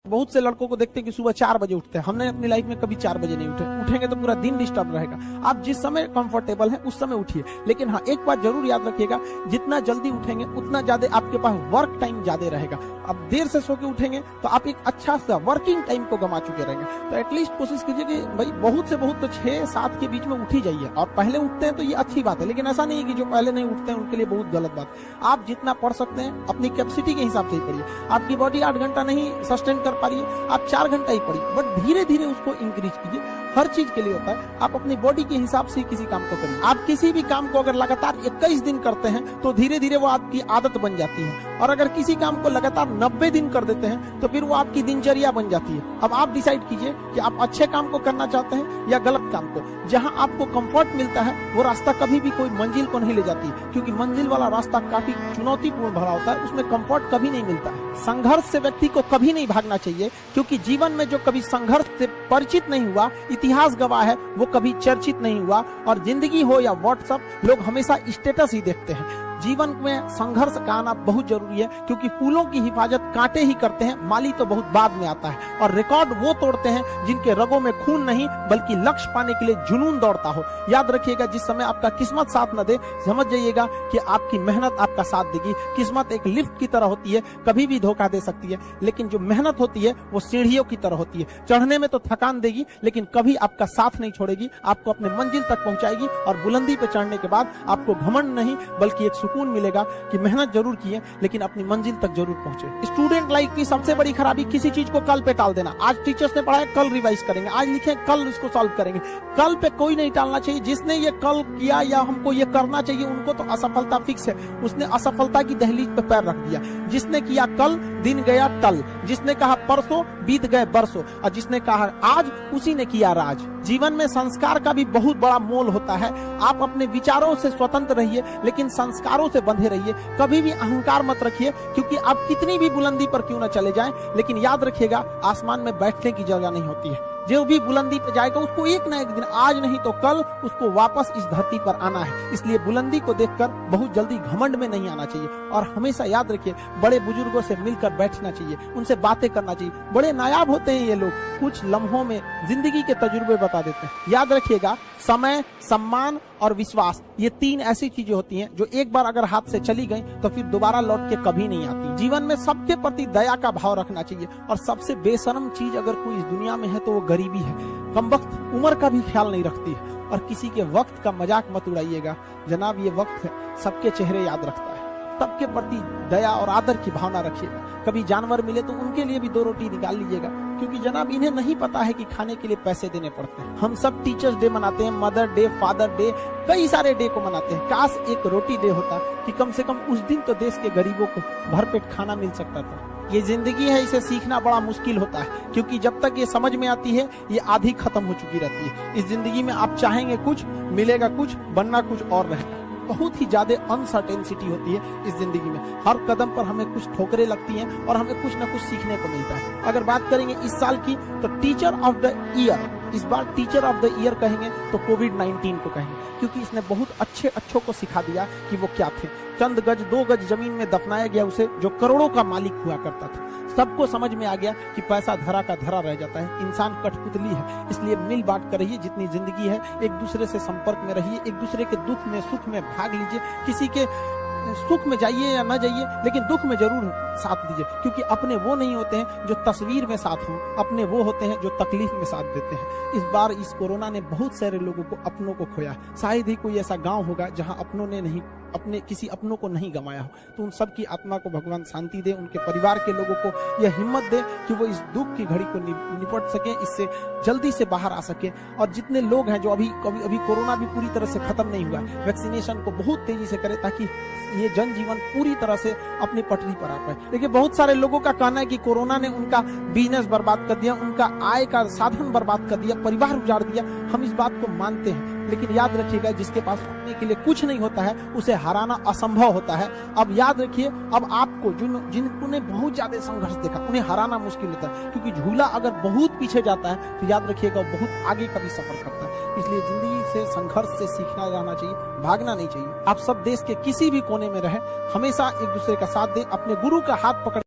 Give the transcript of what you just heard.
बहुत से लड़कों को देखते हैं कि सुबह 4 बजे उठते हैं। हमने अपनी लाइफ में कभी 4 बजे नहीं उठेंगे तो पूरा दिन डिस्टर्ब रहेगा। आप जिस समय कंफर्टेबल है उस समय उठिए, लेकिन हाँ एक बात जरूर याद रखिएगा, जितना जल्दी उठेंगे उतना ज्यादा आपके पास वर्क टाइम ज्यादा रहेगा। अब देर से सो के उठेंगे तो आप एक अच्छा सा वर्किंग टाइम को गंवा चुके रहेंगे। तो एटलीस्ट कोशिश कीजिए कि भाई बहुत से बहुत तो 6-7 के बीच में उठ ही जाइए। और पहले उठते हैं तो ये अच्छी बात है, लेकिन ऐसा नहीं है कि जो पहले नहीं उठते हैं उनके लिए बहुत गलत बात। आप जितना पढ़ सकते हैं अपनी कैपेसिटी के हिसाब से ही पढ़िए। आपकी बॉडी 8 घंटा नहीं सस्टेन कर पा रही है, आप 4 घंटा ही पढ़िए, बट धीरे धीरे उसको इंक्रीज कीजिए। हर चीज के लिए होता है, आप अपनी बॉडी के हिसाब से किसी काम को करिए। आप किसी भी काम को अगर लगातार 21 दिन करते हैं तो धीरे धीरे वो आपकी आदत बन जाती है, और अगर किसी काम को लगातार 90 दिन कर देते हैं तो फिर वो आपकी दिनचर्या बन जाती है। अब आप डिसाइड कीजिए कि आप अच्छे काम को करना चाहते हैं या गलत काम को। जहां आपको कंफर्ट मिलता है वो रास्ता कभी भी कोई मंजिल को नहीं ले जाती, क्योंकि मंजिल वाला रास्ता काफी चुनौतीपूर्ण भरा होता है, उसमें कंफर्ट कभी नहीं मिलता है। संघर्ष से व्यक्ति को कभी नहीं भागना चाहिए, क्योंकि जीवन में जो कभी संघर्ष से परिचित नहीं हुआ, इतिहास गवाह है, वो कभी चर्चित नहीं हुआ। और जिंदगी हो या व्हाट्सएप, लोग हमेशा स्टेटस ही देखते हैं। जीवन में संघर्ष का आना बहुत जरूरी है, क्योंकि फूलों की हिफाजत कांटे ही करते हैं, माली तो बहुत बाद में आता है। और रिकॉर्ड वो तोड़ते हैं जिनके रगों में खून नहीं बल्कि लक्ष्य पाने के लिए जुनून दौड़ता हो। याद रखिएगा, जिस समय आपका किस्मत साथ न दे, समझ जाइएगा कि आपकी मेहनत आपका साथ देगी। किस्मत एक लिफ्ट की तरह होती है, कभी भी धोखा दे सकती है, लेकिन जो मेहनत होती है वो सीढ़ियों की तरह होती है। चढ़ने में तो थकान देगी, लेकिन कभी आपका साथ नहीं छोड़ेगी, आपको अपने मंजिल तक पहुंचाएगी। और बुलंदी पे चढ़ने के बाद आपको घमंड नहीं बल्कि एक सुकून मिलेगा कि मेहनत जरूर किए, लेकिन अपनी मंजिल तक जरूर पहुंचे। स्टूडेंट लाइफ की सबसे बड़ी खराबी किसी चीज को कल पे टाल देना। आज टीचर्स ने पढ़ाया, कल रिवाइज करेंगे, आज लिखे कल इसको सॉल्व करेंगे। कल पे कोई नहीं टालना चाहिए। जिसने ये कल किया या हमको ये करना चाहिए, उनको तो असफलता फिक्स है, उसने असफलता की दहलीज पे पैर रख दिया। जिसने किया कल, दिन गया टल। जिसने कहा परसों, बीत गए बरसों। और जिसने कहा आज, उसी ने किया राज। जीवन में संस्कार का भी बहुत बड़ा मोल होता है। आप अपने विचारों से स्वतंत्र रहिए, लेकिन संस्कारों से बंधे रहिए। कभी भी अहंकार मत रखिए, क्योंकि आप कितनी भी बुलंदी पर क्यों न चले जाएं, लेकिन याद रखिएगा आसमान में बैठने की जगह नहीं होती है। जो भी बुलंदी पे जाएगा उसको एक ना एक दिन, आज नहीं तो कल, उसको वापस इस धरती पर आना है। इसलिए बुलंदी को देखकर बहुत जल्दी घमंड में नहीं आना चाहिए। और हमेशा याद रखिए, बड़े बुजुर्गों से मिलकर बैठना चाहिए, उनसे बातें करना चाहिए। बड़े नायाब होते हैं ये लोग, कुछ लम्हों में जिंदगी के तजुर्बे बता देते हैं। याद रखिएगा, समय, सम्मान और विश्वास, ये 3 ऐसी चीजें होती हैं जो एक बार अगर हाथ से चली गई तो फिर दोबारा लौट के कभी नहीं आती। जीवन में सबके प्रति दया का भाव रखना चाहिए। और सबसे बेशर्म चीज अगर कोई इस दुनिया में है तो वो गरीबी है। कमबख्त उम्र का भी ख्याल नहीं रखती है। और किसी के वक्त का मजाक मत उड़ाइएगा। जनाब, ये वक्त है, सबके चेहरे याद रखता है। सबके प्रति दया और आदर की भावना रखिएगा। कभी जानवर मिले तो उनके लिए भी 2 रोटी निकाल लीजिएगा, क्योंकि जनाब इन्हें नहीं पता है कि खाने के लिए पैसे देने पड़ते हैं। हम सब टीचर्स डे मनाते हैं, मदर डे, फादर डे, कई सारे डे को मनाते हैं। काश एक रोटी डे होता कि कम से कम उस दिन तो देश के गरीबों को भरपेट खाना मिल सकता था। ये जिंदगी है, इसे सीखना बड़ा मुश्किल होता है, क्योंकि जब तक ये समझ में आती है ये आधी खत्म हो चुकी रहती है। इस जिंदगी में आप चाहेंगे कुछ, मिलेगा कुछ, बनना कुछ और रहेगा। बहुत ही ज्यादा अनसर्टेनिटी होती है इस जिंदगी में। हर कदम पर हमें कुछ ठोकरें लगती हैं और हमें कुछ ना कुछ सीखने को मिलता है। अगर बात करेंगे इस साल की, तो टीचर ऑफ द ईयर, इस बार टीचर ऑफ द ईयर कहेंगे तो कोविड-19 को कहेंगे, क्योंकि इसने बहुत अच्छों को सिखा दिया कि वो क्या थे। चंद गज 2 गज जमीन में दफनाया गया उसे, जो करोड़ों का मालिक हुआ करता था। सबको समझ में आ गया कि पैसा धरा का धरा रह जाता है, इंसान कठपुतली है। इसलिए मिल बांट कर रहिए, जितनी जिंदगी है एक दूसरे से संपर्क में रहिए, एक दूसरे के दुख में सुख में भाग लीजिए। किसी के सुख में जाइए या न जाइए, लेकिन दुख में जरूर साथ दीजिए, क्योंकि अपने वो नहीं होते हैं जो तस्वीर में साथ हों, अपने वो होते हैं जो तकलीफ में साथ देते हैं। इस बार इस कोरोना ने बहुत सारे लोगों को, अपनों को खोया। शायद ही कोई ऐसा गांव होगा जहां अपनों ने नहीं, अपने किसी अपनों को नहीं गंवाया हो। तो उन सब की आत्मा को भगवान शांति दे, उनके परिवार के लोगों को यह हिम्मत दे कि वो इस दुख की घड़ी को निपट सके, इससे जल्दी से बाहर आ सके। और जितने लोग हैं जो अभी कोरोना भी पूरी तरह से खत्म नहीं हुआ, वैक्सीनेशन को बहुत तेजी से करें, ताकि ये जनजीवन पूरी तरह से अपनी पटरी पर आ पाए। देखिए, बहुत सारे लोगों का कहना है कि कोरोना ने उनका बिजनेस बर्बाद कर दिया, उनका आय का साधन बर्बाद कर दिया, परिवार उजाड़ दिया। हम इस बात को मानते हैं, लेकिन याद रखिएगा, जिसके पास पाने के लिए कुछ नहीं होता है उसे हराना असंभव होता है। अब याद रखिए, अब आपको जिन्होंने बहुत ज्यादा संघर्ष देखा, उन्हें हराना मुश्किल होता है, क्योंकि झूला अगर बहुत पीछे जाता है तो याद रखिएगा बहुत आगे का भी सफर करता है। इसलिए जिंदगी से, संघर्ष से सीखना जाना चाहिए, भागना नहीं चाहिए। आप सब देश के किसी भी कोने में रहे, हमेशा एक दूसरे का साथ दें, अपने गुरु का हाथ पकड़